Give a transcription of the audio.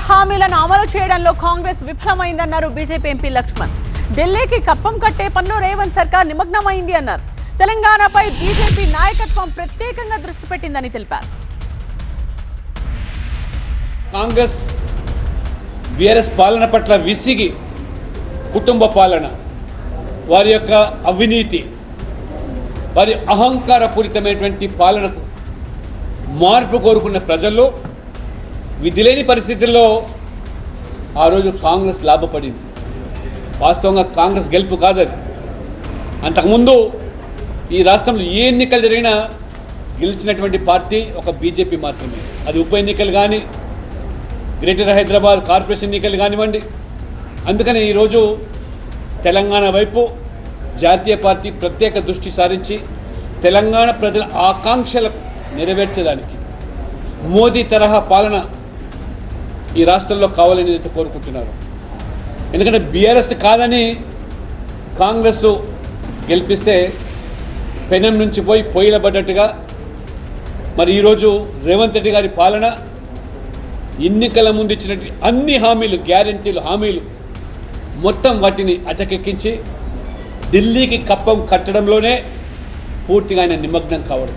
హామీలను అమలు చేయడంలో కాంగ్రెస్ విఫలమైందన్నారు బీజేపీ ఎంపీ లక్ష్మణ్. ఢిల్లీకి కప్పం కట్టే పనిలో రేవంత్ సర్కార్ నిమగ్నమైంది అన్నారు. తెలంగాణపై బీజేపీ నాయకత్వం ప్రత్యేకంగా దృష్టి పెట్టిందని తెలిపారు. కాంగ్రెస్ బీఆర్ఎస్ పాలన పట్ల విసిగి కుటుంబ పాలన, వారి యొక్క అవినీతి, వారి అహంకారపూరితమైనటువంటి పాలనకు మార్పు కోరుకున్న ప్రజల్లో విధిలేని పరిస్థితుల్లో ఆ రోజు కాంగ్రెస్ లాభపడింది. వాస్తవంగా కాంగ్రెస్ గెలుపు కాదది. అంతకుముందు ఈ రాష్ట్రంలో ఏ ఎన్నికలు జరిగినా గెలిచినటువంటి పార్టీ ఒక బీజేపీ మాత్రమే. అది ఉప ఎన్నికలు కానీ, గ్రేటర్ హైదరాబాద్ కార్పొరేషన్ ఎన్నికలు కానివ్వండి. అందుకని ఈరోజు తెలంగాణ వైపు జాతీయ పార్టీ ప్రత్యేక దృష్టి సారించి తెలంగాణ ప్రజల ఆకాంక్షలకు నెరవేర్చడానికి మోదీ తరహా పాలన ఈ రాష్ట్రంలో కావాలని అయితే కోరుకుంటున్నారు. ఎందుకంటే బీఆర్ఎస్ కాదని కాంగ్రెస్ గెలిపిస్తే పెనం నుంచి పోయి పొయ్యిలబడ్డట్టుగా మరి ఈరోజు రేవంత్ రెడ్డి గారి పాలన ఎన్నికల ముందు ఇచ్చినట్టు అన్ని హామీలు, గ్యారెంటీలు, హామీలు మొత్తం వాటిని అటకెక్కించి ఢిల్లీకి కప్పం కట్టడంలోనే పూర్తిగా ఆయన నిమగ్నం కావడం.